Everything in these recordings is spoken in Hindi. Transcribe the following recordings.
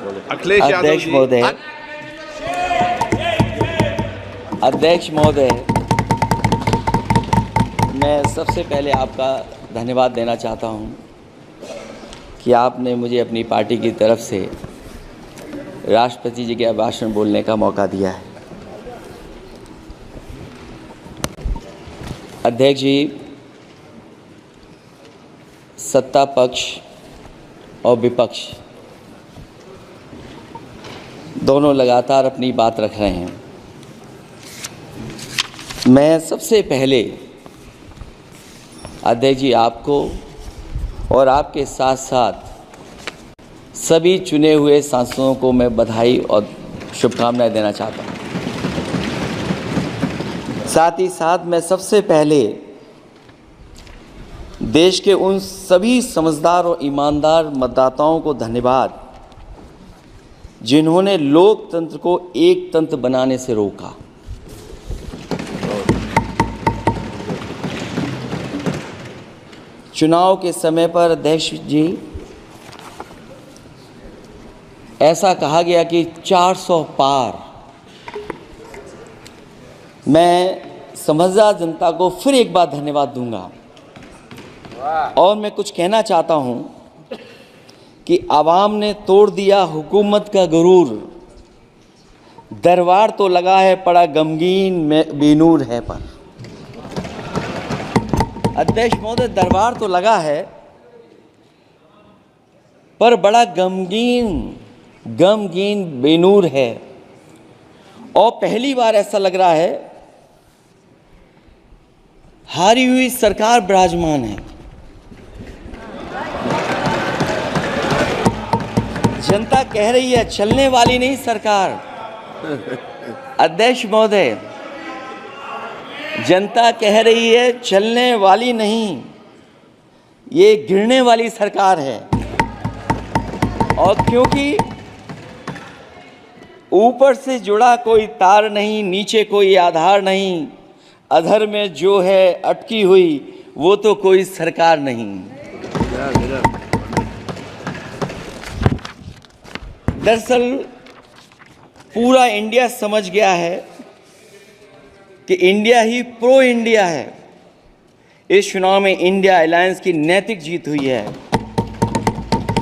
अखिलेश यादव अध्यक्ष जी। महोदय, अध्यक्ष महोदय, मैं सबसे पहले आपका धन्यवाद देना चाहता हूं कि आपने मुझे अपनी पार्टी की तरफ से राष्ट्रपति जी के भाषण बोलने का मौका दिया है। अध्यक्ष जी, सत्ता पक्ष और विपक्ष दोनों लगातार अपनी बात रख रहे हैं। मैं सबसे पहले अध्यक्ष जी आपको और आपके साथ साथ सभी चुने हुए सांसदों को मैं बधाई और शुभकामनाएं देना चाहता हूं। साथ ही साथ मैं सबसे पहले देश के उन सभी समझदार और ईमानदार मतदाताओं को धन्यवाद जिन्होंने लोकतंत्र को एक तंत्र बनाने से रोका। चुनाव के समय पर अध्यक्ष जी ऐसा कहा गया कि 400 पार। मैं समझदार जनता को फिर एक बार धन्यवाद दूंगा और मैं कुछ कहना चाहता हूं कि आवाम ने तोड़ दिया हुकूमत का गुरूर, दरबार तो लगा है पड़ा गमगीन में बेनूर है पर। अध्यक्ष महोदय, दरबार तो लगा है पर बड़ा गमगीन बेनूर है। और पहली बार ऐसा लग रहा है हारी हुई सरकार विराजमान है। जनता कह रही है चलने वाली नहीं सरकार। अध्यक्ष महोदय, जनता कह रही है चलने वाली नहीं, ये गिरने वाली सरकार है। और क्योंकि ऊपर से जुड़ा कोई तार नहीं, नीचे कोई आधार नहीं, अधर में जो है अटकी हुई वो तो कोई सरकार नहीं। दरअसल पूरा इंडिया समझ गया है कि इंडिया ही प्रो इंडिया है। इस चुनाव में इंडिया अलायंस की नैतिक जीत हुई है।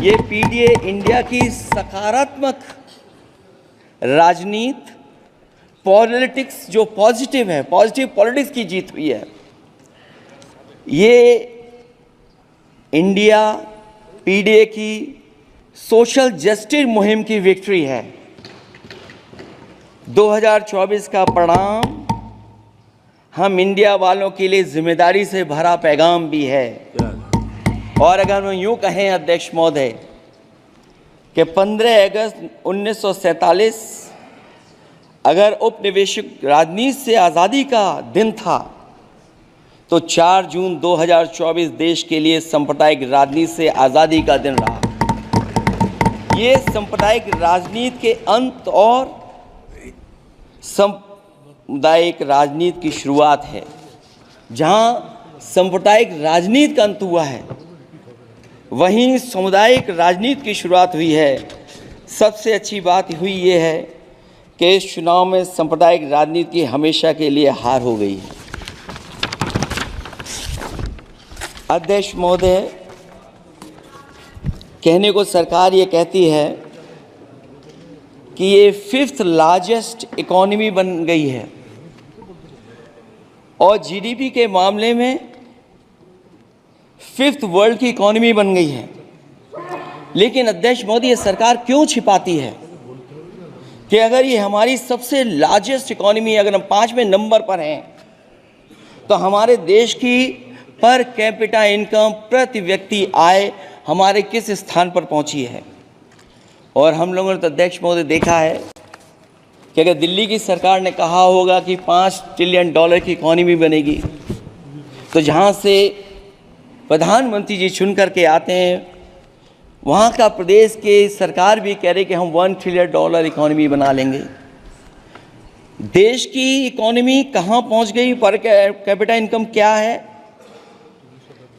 ये पीडीए इंडिया की सकारात्मक राजनीति, पॉलिटिक्स जो पॉजिटिव है, पॉजिटिव पॉलिटिक्स की जीत हुई है। ये इंडिया पीडीए की सोशल जस्टिस मुहिम की विक्ट्री है। 2024 का परिणाम हम इंडिया वालों के लिए जिम्मेदारी से भरा पैगाम भी है। और अगर हम यूं कहें अध्यक्ष महोदय कि 15 अगस्त 1947 अगर उपनिवेशिक राजनीति से आज़ादी का दिन था तो 4 जून 2024 देश के लिए सांप्रदायिक राजनीति से आज़ादी का दिन रहा। ये सांप्रदायिक राजनीति के अंत और सामुदायिक राजनीति की शुरुआत है। जहां सांप्रदायिक राजनीति का अंत हुआ है वहीं सामुदायिक राजनीति की शुरुआत हुई है। सबसे अच्छी बात हुई ये है कि इस चुनाव में सांप्रदायिक राजनीति की हमेशा के लिए हार हो गई है। अध्यक्ष महोदय, कहने को सरकार ये कहती है कि ये 5th लार्जेस्ट इकोनॉमी बन गई है और जीडीपी के मामले में 5th वर्ल्ड की इकोनॉमी बन गई है। लेकिन अध्यक्ष मोदी, ये सरकार क्यों छिपाती है कि अगर ये हमारी सबसे लार्जेस्ट इकोनॉमी, अगर हम 5वें नंबर पर हैं, तो हमारे देश की पर कैपिटा इनकम, प्रति व्यक्ति आय हमारे किस स्थान पर पहुंची है। और हम लोगों ने तो अध्यक्ष महोदय देखा है कि अगर दिल्ली की सरकार ने कहा होगा कि $5 ट्रिलियन की इकोनॉमी बनेगी, तो जहां से प्रधानमंत्री जी चुन करके आते हैं वहाँ का प्रदेश के सरकार भी कह रही कि हम $1 ट्रिलियन इकोनॉमी बना लेंगे। देश की इकोनॉमी कहाँ पहुँच गई, पर कैपिटा इनकम क्या है।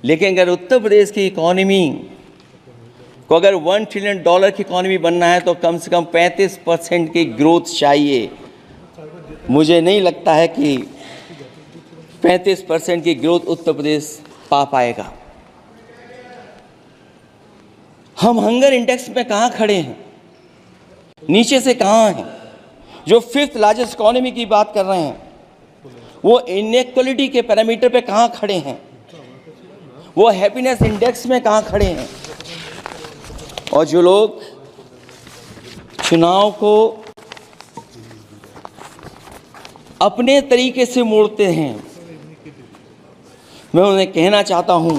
लेकिन अगर उत्तर प्रदेश की इकोनॉमी तो अगर $1 ट्रिलियन की इकॉनमी बनना है तो कम से कम 35% की ग्रोथ चाहिए। मुझे नहीं लगता है कि 35% की ग्रोथ उत्तर प्रदेश पा पाएगा। हम हंगर इंडेक्स में कहाँ खड़े हैं, नीचे से कहाँ हैं। जो 5th लार्जेस्ट इकॉनमी की बात कर रहे हैं वो इनइक्वालिटी के पैरामीटर पे कहाँ खड़े हैं, वो हैप्पीनेस इंडेक्स में कहाँ खड़े हैं। और जो लोग चुनाव को अपने तरीके से मोड़ते हैं, मैं उन्हें कहना चाहता हूं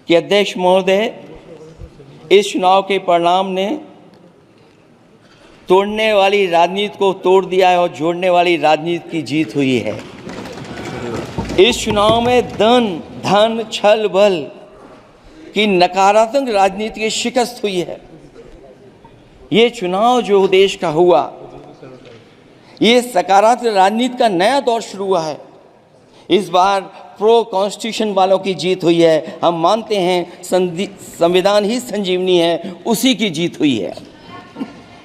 कि अध्यक्ष महोदय, इस चुनाव के परिणाम ने तोड़ने वाली राजनीति को तोड़ दिया है और जोड़ने वाली राजनीति की जीत हुई है। इस चुनाव में धन छल बल की नकारात्मक राजनीति की शिकस्त हुई है। ये चुनाव जो देश का हुआ, ये सकारात्मक राजनीति का नया दौर शुरू हुआ है। इस बार प्रो कॉन्स्टिट्यूशन वालों की जीत हुई है। हम मानते हैं संविधान ही संजीवनी है, उसी की जीत हुई है।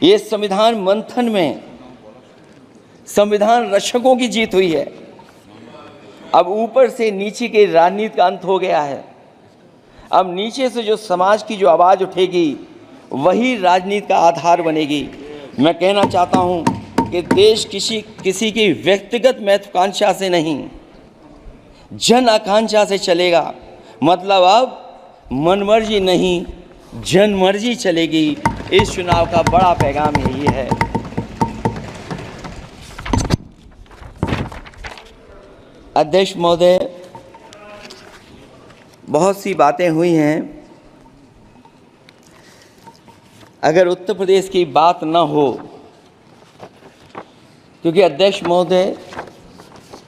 ये संविधान मंथन में संविधान रक्षकों की जीत हुई है। अब ऊपर से नीचे की राजनीति का अंत हो गया है। अब नीचे से जो समाज की जो आवाज़ उठेगी वही राजनीति का आधार बनेगी। मैं कहना चाहता हूं कि देश किसी की व्यक्तिगत महत्वाकांक्षा से नहीं, जन आकांक्षा से चलेगा। मतलब अब मनमर्जी नहीं, जनमर्जी चलेगी। इस चुनाव का बड़ा पैगाम यही है। अध्यक्ष महोदय, बहुत सी बातें हुई हैं। अगर उत्तर प्रदेश की बात न हो, क्योंकि अध्यक्ष महोदय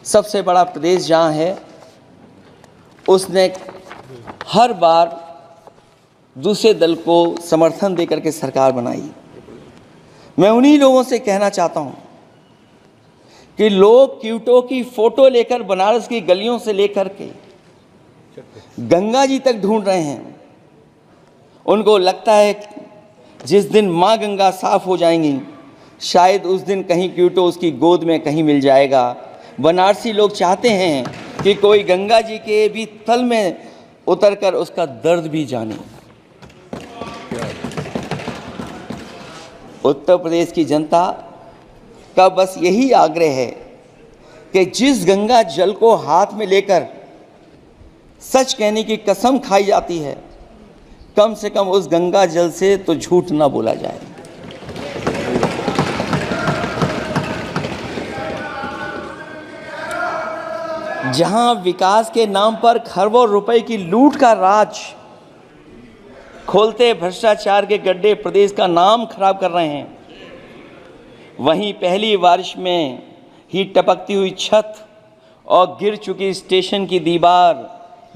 सबसे बड़ा प्रदेश जहाँ है, उसने हर बार दूसरे दल को समर्थन देकर के सरकार बनाई। मैं उन्हीं लोगों से कहना चाहता हूँ कि लोग क्यूटो की फोटो लेकर बनारस की गलियों से लेकर के गंगा जी तक ढूंढ रहे हैं। उनको लगता है जिस दिन माँ गंगा साफ हो जाएंगी, शायद उस दिन कहीं क्यूटो उसकी गोद में कहीं मिल जाएगा। बनारसी लोग चाहते हैं कि कोई गंगा जी के भी तल में उतरकर उसका दर्द भी जाने। उत्तर प्रदेश की जनता का बस यही आग्रह है कि जिस गंगा जल को हाथ में लेकर सच कहने की कसम खाई जाती है, कम से कम उस गंगा जल से तो झूठ ना बोला जाए। जहां विकास के नाम पर खरबों रुपए की लूट का राज खोलते भ्रष्टाचार के गड्ढे प्रदेश का नाम खराब कर रहे हैं, वहीं पहली बारिश में ही टपकती हुई छत और गिर चुकी स्टेशन की दीवार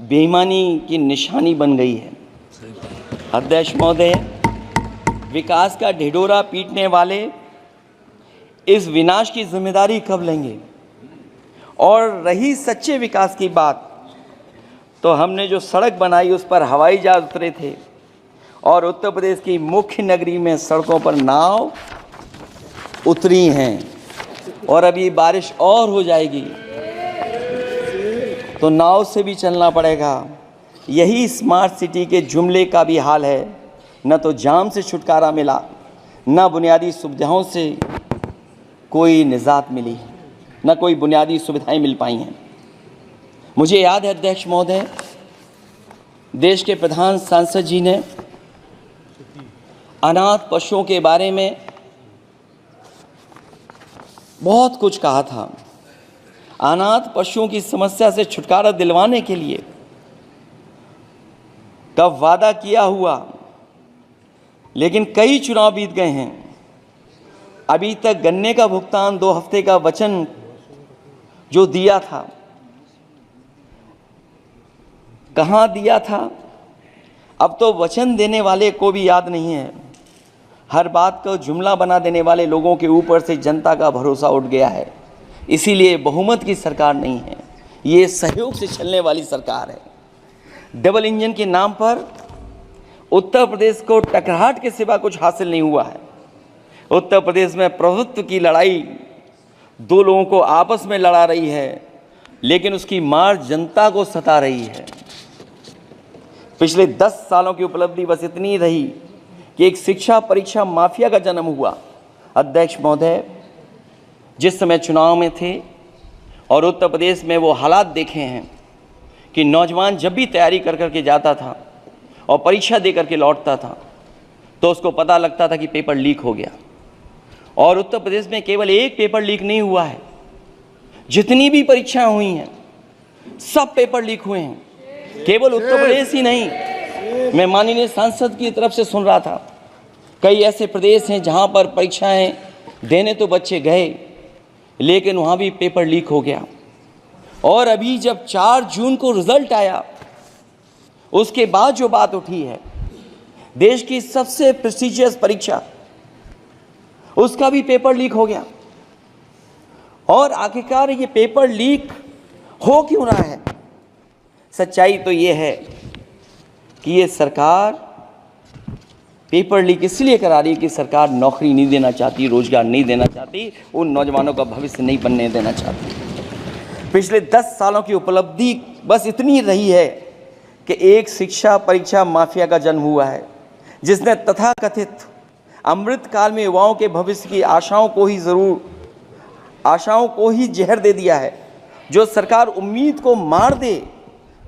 बेईमानी की निशानी बन गई है। अध्यक्ष महोदय, विकास का ढिढोरा पीटने वाले इस विनाश की जिम्मेदारी कब लेंगे? और रही सच्चे विकास की बात, तो हमने जो सड़क बनाई उस पर हवाई जहाज उतरे थे और उत्तर प्रदेश की मुख्य नगरी में सड़कों पर नाव उतरी हैं। और अभी बारिश और हो जाएगी तो नाव से भी चलना पड़ेगा। यही स्मार्ट सिटी के जुमले का भी हाल है। न तो जाम से छुटकारा मिला, न बुनियादी सुविधाओं से कोई निजात मिली, न कोई बुनियादी सुविधाएं मिल पाई हैं। मुझे याद है अध्यक्ष महोदय, देश के प्रधान सांसद जी ने अनाथ पशुओं के बारे में बहुत कुछ कहा था। अनाथ पशुओं की समस्या से छुटकारा दिलवाने के लिए का वादा किया हुआ, लेकिन कई चुनाव बीत गए हैं, अभी तक गन्ने का भुगतान 2 हफ्ते का वचन जो दिया था, कहाँ दिया था? अब तो वचन देने वाले को भी याद नहीं है। हर बात को जुमला बना देने वाले लोगों के ऊपर से जनता का भरोसा उठ गया है। इसीलिए बहुमत की सरकार नहीं है, ये सहयोग से चलने वाली सरकार है। डबल इंजन के नाम पर उत्तर प्रदेश को टकराहट के सिवा कुछ हासिल नहीं हुआ है। उत्तर प्रदेश में प्रभुत्व की लड़ाई दो लोगों को आपस में लड़ा रही है, लेकिन उसकी मार जनता को सता रही है। पिछले 10 सालों की उपलब्धि बस इतनी रही कि एक शिक्षा परीक्षा माफिया का जन्म हुआ। अध्यक्ष महोदय, जिस समय चुनाव में थे और उत्तर प्रदेश में वो हालात देखे हैं कि नौजवान जब भी तैयारी कर कर के जाता था और परीक्षा दे करके लौटता था तो उसको पता लगता था कि पेपर लीक हो गया। और उत्तर प्रदेश में केवल एक पेपर लीक नहीं हुआ है, जितनी भी परीक्षाएं हुई हैं सब पेपर लीक हुए हैं। केवल उत्तर प्रदेश ही नहीं, मैं माननीय सांसद की तरफ से सुन रहा था, कई ऐसे प्रदेश हैं जहां पर परीक्षाएं देने तो बच्चे गए लेकिन वहां भी पेपर लीक हो गया। और अभी जब 4 जून को रिजल्ट आया, उसके बाद जो बात उठी है, देश की सबसे प्रेस्टिजियस परीक्षा, उसका भी पेपर लीक हो गया। और आखिरकार ये पेपर लीक हो क्यों रहा है? सच्चाई तो ये है कि ये सरकार पेपर लीक इसलिए करा रही है कि सरकार नौकरी नहीं देना चाहती, रोजगार नहीं देना चाहती, उन नौजवानों का भविष्य नहीं बनने देना चाहती। पिछले 10 सालों की उपलब्धि बस इतनी रही है कि एक शिक्षा परीक्षा माफिया का जन्म हुआ है, जिसने तथाकथित अमृत काल में युवाओं के भविष्य की आशाओं को ही जहर दे दिया है। जो सरकार उम्मीद को मार दे,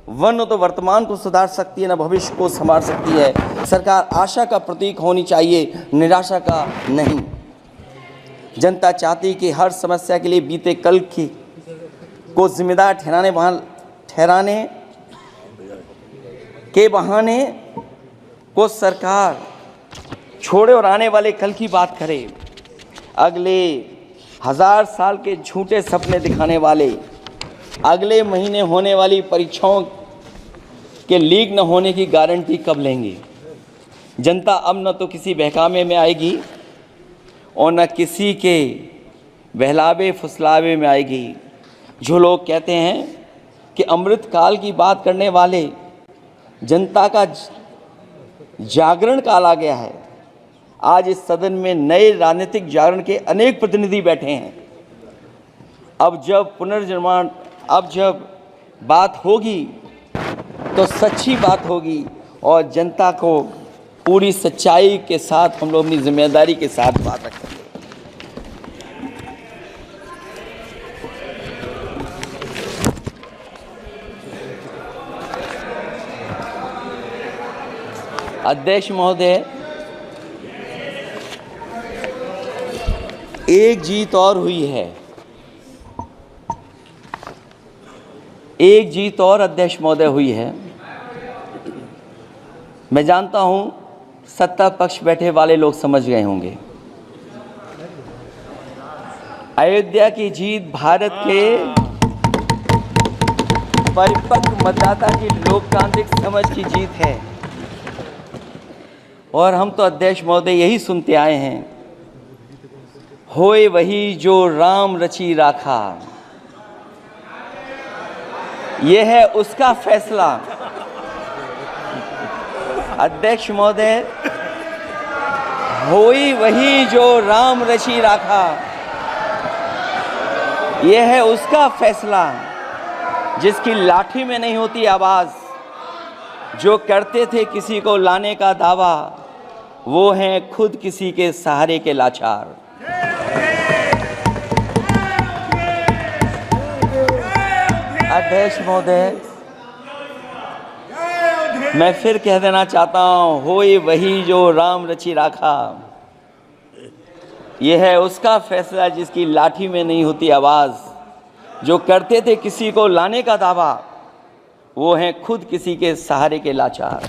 वह न तो वर्तमान को सुधार सकती है, न भविष्य को संवार सकती है। सरकार आशा का प्रतीक होनी चाहिए, निराशा का नहीं। जनता चाहती कि हर समस्या के लिए बीते कल की को जिम्मेदार ठहराने के बहाने को सरकार छोड़े और आने वाले कल की बात करे। अगले 1000 साल के झूठे सपने दिखाने वाले अगले महीने होने वाली परीक्षाओं के लीक न होने की गारंटी कब लेंगे? जनता अब न तो किसी बहकावे में आएगी और न किसी के बहलावे फुसलावे में आएगी। जो लोग कहते हैं कि अमृत काल की बात करने वाले जनता का जागरण काल आ गया है, आज इस सदन में नए राजनीतिक जागरण के अनेक प्रतिनिधि बैठे हैं। अब जब बात होगी तो सच्ची बात होगी और जनता को पूरी सच्चाई के साथ हम लोग अपनी जिम्मेदारी के साथ बात रखेंगे। अध्यक्ष महोदय, एक जीत और हुई है, एक जीत और अध्यक्ष महोदय हुई है। मैं जानता हूं सत्ता पक्ष बैठे वाले लोग समझ गए होंगे। अयोध्या की जीत भारत के परिपक्व मतदाता की लोकतांत्रिक समझ की जीत है। और हम तो अध्यक्ष महोदय यही सुनते आए हैं, होए वही जो राम रची राखा, यह है उसका फैसला। अध्यक्ष महोदय, होई वही जो राम रची राखा, यह है उसका फैसला, जिसकी लाठी में नहीं होती आवाज। जो करते थे किसी को लाने का दावा, वो हैं खुद किसी के सहारे के लाचार। अध्यक्ष महोदय, मैं फिर कह देना चाहता हूं, होए वही जो राम रची राखा, यह है उसका फैसला जिसकी लाठी में नहीं होती आवाज। जो करते थे किसी को लाने का दावा, वो हैं खुद किसी के सहारे के लाचार।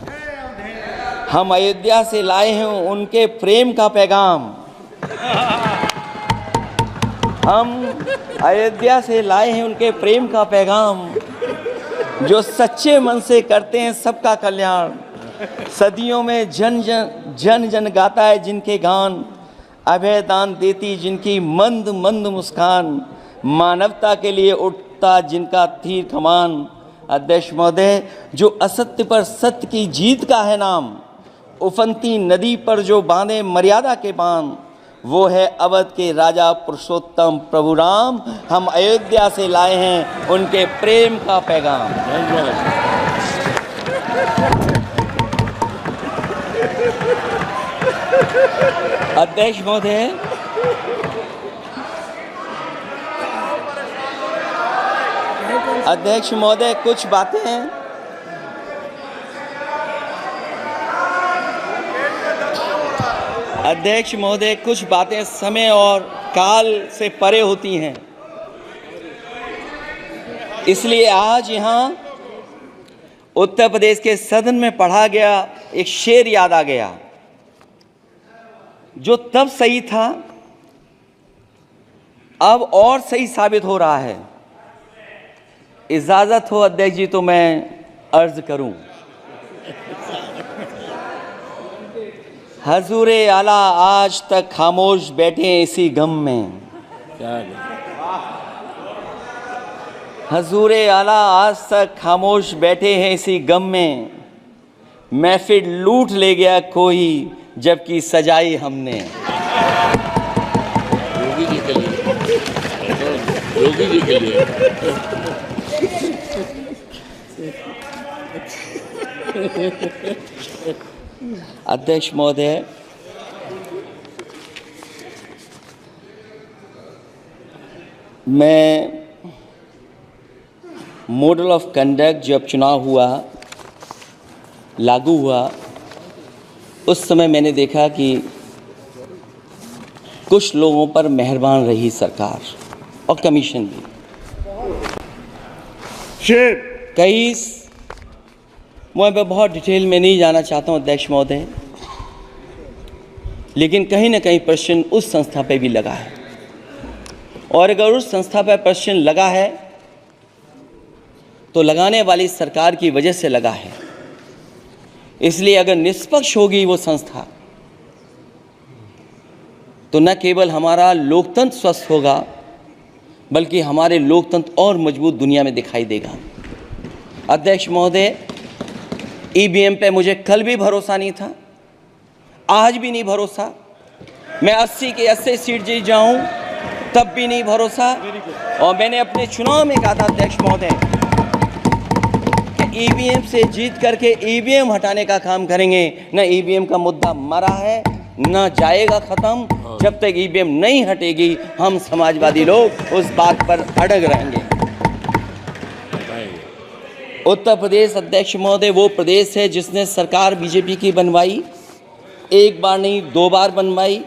हम अयोध्या से लाए हैं उनके प्रेम का पैगाम, हम अयोध्या से लाए हैं उनके प्रेम का पैगाम, जो सच्चे मन से करते हैं सबका कल्याण। सदियों में जन जन गाता है जिनके गान, अभय दान देती जिनकी मंद मंद मुस्कान, मानवता के लिए उठता जिनका तीर कमान। अध्यक्ष महोदय, जो असत्य पर सत्य की जीत का है नाम, उफनती नदी पर जो बांधे मर्यादा के बांध, वो है अवध के राजा पुरुषोत्तम प्रभु राम। हम अयोध्या से लाए हैं उनके प्रेम का पैगाम। अध्यक्ष महोदय, अध्यक्ष महोदय, कुछ बातें हैं। अध्यक्ष महोदय, कुछ बातें समय और काल से परे होती हैं, इसलिए आज यहाँ उत्तर प्रदेश के सदन में पढ़ा गया एक शेर याद आ गया, जो तब सही था, अब और सही साबित हो रहा है। इजाजत हो अध्यक्ष जी तो मैं अर्ज करूं। हजूरे आला आज तक खामोश बैठे इसी गम में, हजूरे आला आज तक खामोश बैठे हैं इसी गम में, महफिल लूट ले गया कोई जबकि सजाई हमने। योगी जी के लिए, योगी जी के लिए। अध्यक्ष महोदय, मैं मॉडल ऑफ कंडक्ट जब चुनाव हुआ, लागू हुआ, उस समय मैंने देखा कि कुछ लोगों पर मेहरबान रही सरकार और कमीशन भी। कई मैं बहुत डिटेल में नहीं जाना चाहता हूं अध्यक्ष महोदय, लेकिन कहीं ना कहीं प्रश्न उस संस्था पे भी लगा है, और अगर उस संस्था पर प्रश्न लगा है तो लगाने वाली सरकार की वजह से लगा है। इसलिए अगर निष्पक्ष होगी वो संस्था तो न केवल हमारा लोकतंत्र स्वस्थ होगा, बल्कि हमारे लोकतंत्र और मजबूत दुनिया में दिखाई देगा। अध्यक्ष महोदय, ईवीएम पे मुझे कल भी भरोसा नहीं था, आज भी नहीं भरोसा। मैं 80 के 80 सीट जीत जाऊं तब भी नहीं भरोसा। और मैंने अपने चुनाव में कहा था अध्यक्ष महोदय कि ईवीएम से जीत करके ईवीएम हटाने का काम करेंगे। न ईवीएम का मुद्दा मरा है, न जाएगा खत्म। जब तक ईवीएम नहीं हटेगी हम समाजवादी लोग उस बात पर अड़ग रहेंगे। उत्तर प्रदेश अध्यक्ष महोदय वो प्रदेश है जिसने सरकार बीजेपी की बनवाई, एक बार नहीं 2 बार बनवाई,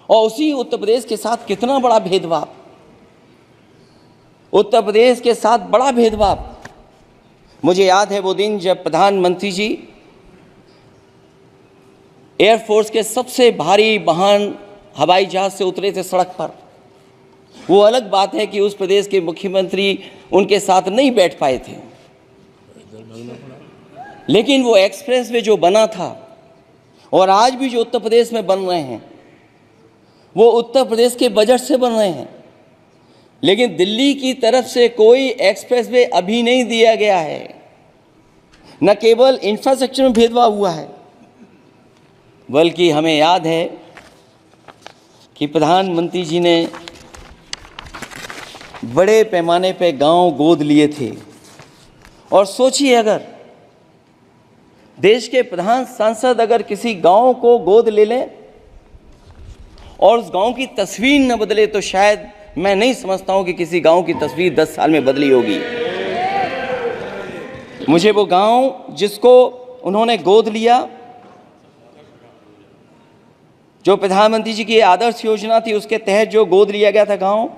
और उसी उत्तर प्रदेश के साथ कितना बड़ा भेदभाव, उत्तर प्रदेश के साथ बड़ा भेदभाव। मुझे याद है वो दिन जब प्रधानमंत्री जी एयरफोर्स के सबसे भारी वाहन हवाई जहाज से उतरे थे सड़क पर। वो अलग बात है कि उस प्रदेश के मुख्यमंत्री उनके साथ नहीं बैठ पाए थे, लेकिन वो एक्सप्रेसवे जो बना था और आज भी जो उत्तर प्रदेश में बन रहे हैं वो उत्तर प्रदेश के बजट से बन रहे हैं। लेकिन दिल्ली की तरफ से कोई एक्सप्रेसवे अभी नहीं दिया गया है। न केवल इंफ्रास्ट्रक्चर में भेदभाव हुआ है, बल्कि हमें याद है कि प्रधानमंत्री जी ने बड़े पैमाने पे गांव गोद लिए थे। और सोचिए, अगर देश के प्रधान सांसद अगर किसी गांव को गोद ले लें और उस गांव की तस्वीर न बदले, तो शायद मैं नहीं समझता हूं कि किसी गांव की तस्वीर 10 साल में बदली होगी। मुझे वो गांव जिसको उन्होंने गोद लिया, जो प्रधानमंत्री जी की आदर्श योजना थी उसके तहत जो गोद लिया गया था गांव,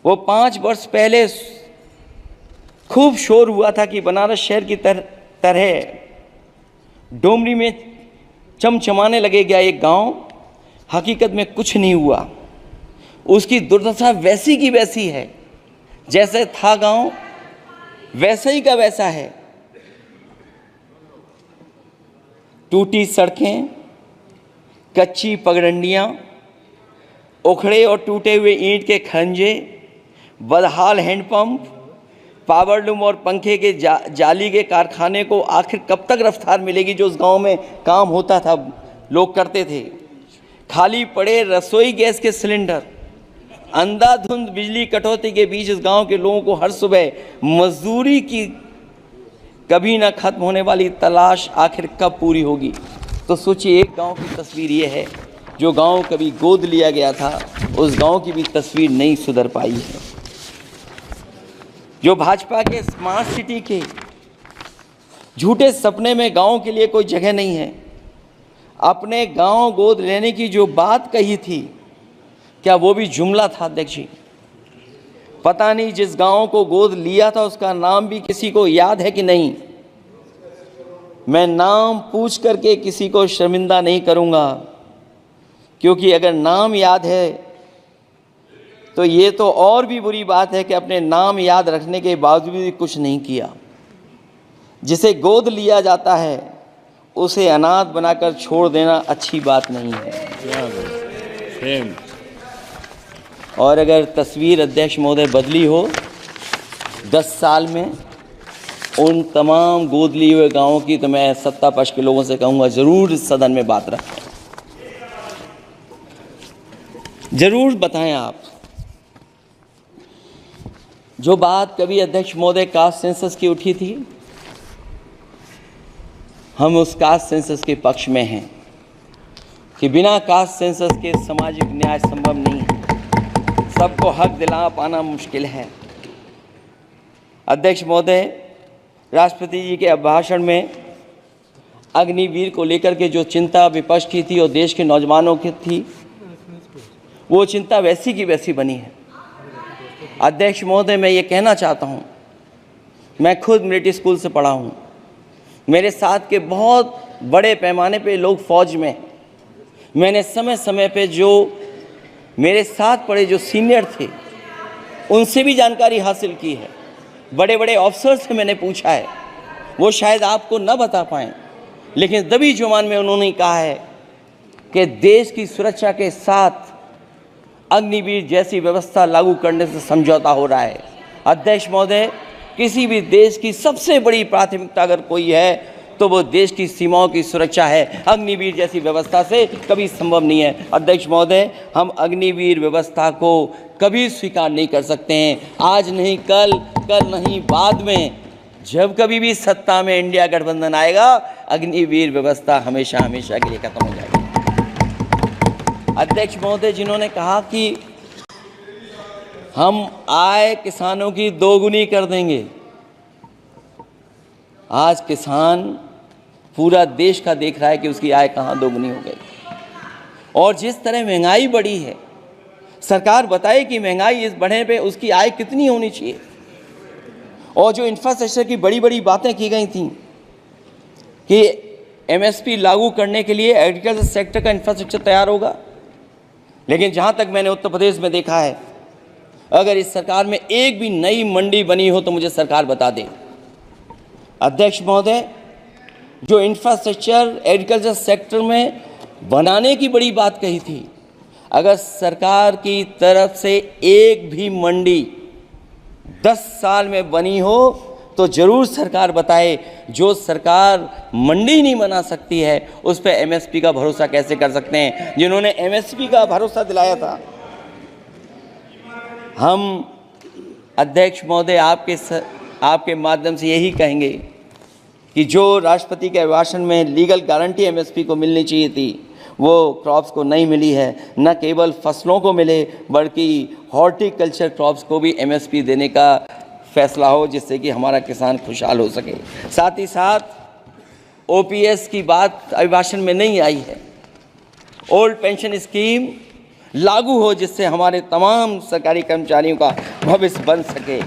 वो 5 वर्ष पहले खूब शोर हुआ था कि बनारस शहर की तरह डोमरी में चमचमाने लगेगा एक गांव। हकीकत में कुछ नहीं हुआ। उसकी दुर्दशा वैसी की वैसी है, जैसे था गांव वैसा ही का वैसा है। टूटी सड़कें, कच्ची पगडंडियां, उखड़े और टूटे हुए ईंट के खंजे, बदहाल हैंडपंप, पावरलूम और पंखे के जाली के कारखाने को आखिर कब तक रफ्तार मिलेगी जो उस गांव में काम होता था, लोग करते थे। खाली पड़े रसोई गैस के सिलेंडर, अंधाधुंध बिजली कटौती के बीच इस गांव के लोगों को हर सुबह मजदूरी की कभी ना खत्म होने वाली तलाश आखिर कब पूरी होगी। तो सोचिए, एक गांव की तस्वीर ये है, जो गांव कभी गोद लिया गया था उस गांव की भी तस्वीर नहीं सुधर पाई है। जो भाजपा के स्मार्ट सिटी के झूठे सपने में गांव के लिए कोई जगह नहीं है। अपने गांव गोद लेने की जो बात कही थी, क्या वो भी जुमला था अध्यक्ष जी? पता नहीं जिस गांव को गोद लिया था उसका नाम भी किसी को याद है कि नहीं। मैं नाम पूछ करके किसी को शर्मिंदा नहीं करूंगा, क्योंकि अगर नाम याद है तो ये तो और भी बुरी बात है कि अपने नाम याद रखने के बावजूद भी कुछ नहीं किया। जिसे गोद लिया जाता है उसे अनाथ बनाकर छोड़ देना अच्छी बात नहीं है। और अगर तस्वीर अध्यक्ष महोदय बदली हो 10 साल में उन तमाम गोद लिए हुए गांवों की, तो मैं सत्ता पक्ष के लोगों से कहूँगा ज़रूर इस सदन में बात रखें, ज़रूर बताएं आप। जो बात कभी अध्यक्ष महोदय कास्ट सेंसस की उठी थी, हम उस कास्ट सेंसस के पक्ष में हैं कि बिना कास्ट सेंसस के सामाजिक न्याय संभव नहीं है। सबको हक दिला पाना मुश्किल है। अध्यक्ष महोदय, राष्ट्रपति जी के अभिभाषण में अग्निवीर को लेकर के जो चिंता विपक्ष की थी और देश के नौजवानों की थी, वो चिंता वैसी की वैसी बनी है। अध्यक्ष महोदय, मैं ये कहना चाहता हूँ, मैं खुद मिलिट्री स्कूल से पढ़ा हूँ। मेरे साथ के बहुत बड़े पैमाने पे लोग फौज में, मैंने समय समय पे जो मेरे साथ पढ़े जो सीनियर थे उनसे भी जानकारी हासिल की है। बड़े बड़े ऑफिसर से मैंने पूछा है, वो शायद आपको न बता पाएँ, लेकिन दबी जुबान में उन्होंने कहा है कि देश की सुरक्षा के साथ अग्निवीर जैसी व्यवस्था लागू करने से समझौता हो रहा है। अध्यक्ष महोदय, किसी भी देश की सबसे बड़ी प्राथमिकता अगर कोई है तो वो देश की सीमाओं की सुरक्षा है। अग्निवीर जैसी व्यवस्था से कभी संभव नहीं है। अध्यक्ष महोदय, हम अग्निवीर व्यवस्था को कभी स्वीकार नहीं कर सकते हैं। आज नहीं कल, कल नहीं बाद में, जब कभी भी सत्ता में इंडिया गठबंधन आएगा, अग्निवीर व्यवस्था हमेशा हमेशा के लिए खत्म हो जाएगी। अध्यक्ष महोदय, जिन्होंने कहा कि हम आय किसानों की दोगुनी कर देंगे, आज किसान पूरा देश का देख रहा है कि उसकी आय कहाँ दोगुनी हो गई। और जिस तरह महंगाई बढ़ी है, सरकार बताए कि महंगाई इस बढ़ने पे उसकी आय कितनी होनी चाहिए। और जो इंफ्रास्ट्रक्चर की बड़ी बड़ी बातें की गई थी कि एमएसपी लागू करने के लिए एग्रीकल्चर सेक्टर का इंफ्रास्ट्रक्चर तैयार होगा, लेकिन जहाँ तक मैंने उत्तर प्रदेश में देखा है, अगर इस सरकार में एक भी नई मंडी बनी हो तो मुझे सरकार बता दे। अध्यक्ष महोदय, जो इंफ्रास्ट्रक्चर एग्रीकल्चर सेक्टर में बनाने की बड़ी बात कही थी, अगर सरकार की तरफ से एक भी मंडी 10 साल में बनी हो तो ज़रूर सरकार बताए। जो सरकार मंडी नहीं बना सकती है उस पर एमएसपी का भरोसा कैसे कर सकते हैं? जिन्होंने एमएसपी का भरोसा दिलाया था। हम अध्यक्ष महोदय आपके माध्यम से यही कहेंगे कि जो राष्ट्रपति के अभिभाषण में लीगल गारंटी एमएसपी को मिलनी चाहिए थी, वो क्रॉप्स को नहीं मिली है। न केवल फसलों को मिले बल्कि हॉर्टिकल्चर क्रॉप्स को भी एमएसपी देने का फैसला हो, जिससे कि हमारा किसान खुशहाल हो सके। साथ ही साथ ओपीएस की बात अभिभाषण में नहीं आई है। ओल्ड पेंशन स्कीम लागू हो, जिससे हमारे तमाम सरकारी कर्मचारियों का भविष्य बन सके।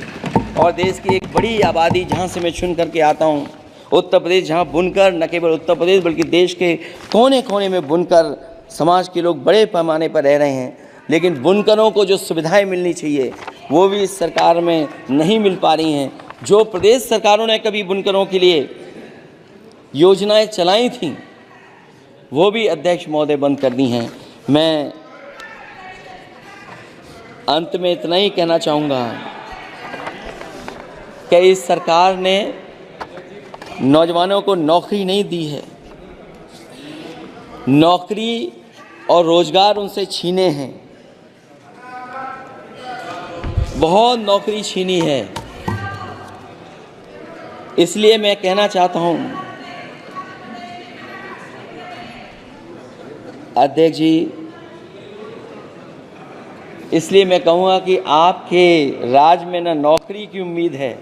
और देश की एक बड़ी आबादी, जहाँ से मैं चुन करके आता हूँ, उत्तर प्रदेश, जहाँ बुनकर, न केवल उत्तर प्रदेश बल्कि देश के कोने कोने में बुनकर समाज के लोग बड़े पैमाने पर रह रहे हैं, लेकिन बुनकरों को जो सुविधाएं मिलनी चाहिए वो भी इस सरकार में नहीं मिल पा रही हैं। जो प्रदेश सरकारों ने कभी बुनकरों के लिए योजनाएं चलाई थीं, वो भी अध्यक्ष महोदय बंद कर दी हैं। मैं अंत में इतना ही कहना चाहूँगा कि इस सरकार ने नौजवानों को नौकरी नहीं दी है, नौकरी और रोजगार उनसे छीने हैं, बहुत नौकरी छीनी है। इसलिए मैं कहना चाहता हूं अध्यक्ष जी, इसलिए मैं कहूँगा कि आपके राज में न नौकरी की उम्मीद है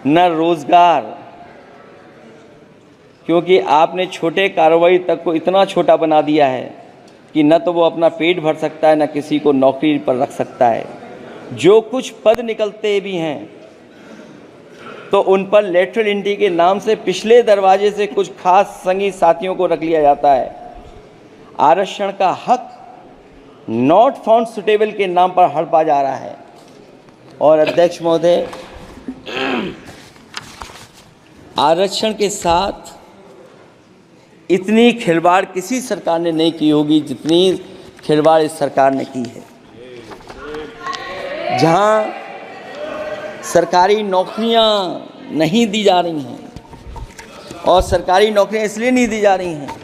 न रोजगार, क्योंकि आपने छोटे कारोबारी तक को इतना छोटा बना दिया है कि न तो वो अपना पेट भर सकता है न किसी को नौकरी पर रख सकता है। जो कुछ पद निकलते भी हैं तो उन पर लेटरल एंट्री के नाम से पिछले दरवाजे से कुछ खास संगी साथियों को रख लिया जाता है। आरक्षण का हक नॉट फाउंड सुटेबल के नाम पर हड़पा जा रहा है। और अध्यक्ष महोदय, आरक्षण के साथ इतनी खिलवाड़ किसी सरकार ने नहीं की होगी जितनी खिलवाड़ इस सरकार ने की है। जहां सरकारी नौकरियां नहीं दी जा रही हैं, और सरकारी नौकरियां इसलिए नहीं दी जा रही हैं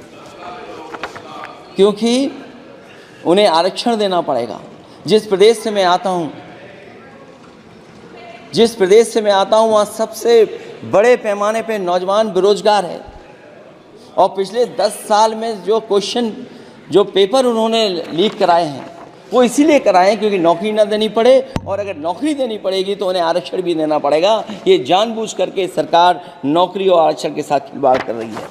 क्योंकि उन्हें आरक्षण देना पड़ेगा। जिस प्रदेश से मैं आता हूं वहाँ सबसे बड़े पैमाने पे नौजवान बेरोजगार है, और पिछले 10 साल में जो पेपर उन्होंने लीक कराए हैं वो इसीलिए कराए हैं क्योंकि नौकरी ना देनी पड़े, और अगर नौकरी देनी पड़ेगी तो उन्हें आरक्षण भी देना पड़ेगा। ये जानबूझ करके सरकार नौकरी और आरक्षण के साथ खिलवाड़ कर रही है।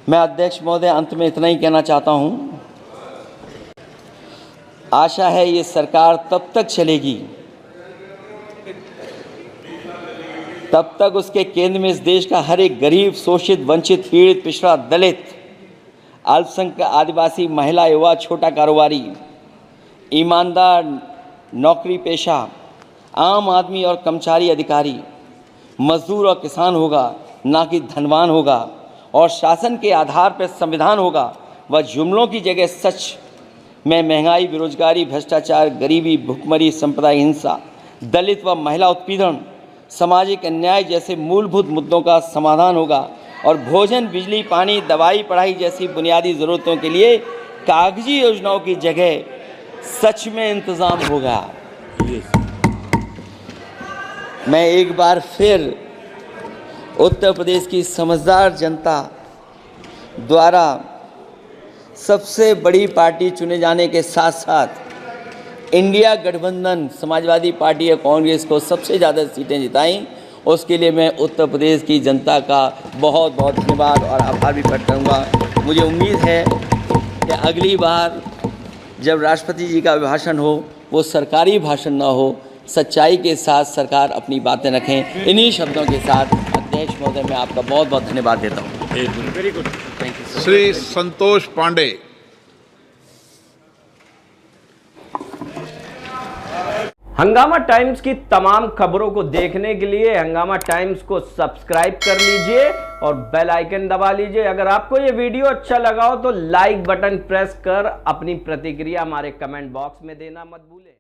मैं अध्यक्ष महोदय अंत में इतना ही कहना चाहता हूं, आशा है ये सरकार तब तक चलेगी तब तक उसके केंद्र में इस देश का हर एक गरीब, शोषित, वंचित, पीड़ित, पिछड़ा, दलित, अल्पसंख्यक, आदिवासी, महिला, युवा, छोटा कारोबारी, ईमानदार, नौकरी पेशा, आम आदमी और कर्मचारी अधिकारी, मजदूर और किसान होगा, ना कि धनवान होगा। और शासन के आधार पर संविधान होगा। वह जुमलों की जगह सच में महंगाई, बेरोजगारी, भ्रष्टाचार, गरीबी, भुखमरी, सांप्रदायिक हिंसा, दलित व महिला उत्पीड़न, सामाजिक अन्याय जैसे मूलभूत मुद्दों का समाधान होगा। और भोजन, बिजली, पानी, दवाई, पढ़ाई जैसी बुनियादी ज़रूरतों के लिए कागजी योजनाओं की जगह सच में इंतज़ाम होगा। मैं एक बार फिर उत्तर प्रदेश की समझदार जनता द्वारा सबसे बड़ी पार्टी चुने जाने के साथ साथ इंडिया गठबंधन समाजवादी पार्टी और कांग्रेस को सबसे ज़्यादा सीटें जिताई, उसके लिए मैं उत्तर प्रदेश की जनता का बहुत बहुत धन्यवाद और आभार भी प्रकट करूँगा। मुझे उम्मीद है कि अगली बार जब राष्ट्रपति जी का भाषण हो वो सरकारी भाषण ना हो, सच्चाई के साथ सरकार अपनी बातें रखें। इन्हीं शब्दों के साथ अध्यक्ष महोदय मैं आपका बहुत बहुत धन्यवाद देता हूँ। Very good, thank you. Shri Santosh Pandey. Hungama Times की तमाम खबरों को देखने के लिए हंगामा टाइम्स को सब्सक्राइब कर लीजिए और बेल आइकन दबा लीजिए। अगर आपको ये वीडियो अच्छा लगा हो तो लाइक बटन प्रेस कर अपनी प्रतिक्रिया हमारे कमेंट बॉक्स में देना मत भूलें।